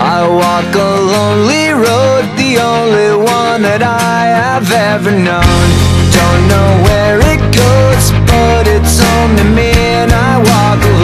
I walk a lonely road, the only one that I have ever known. Don't know where it goes, but it's home to me, and I walk alone.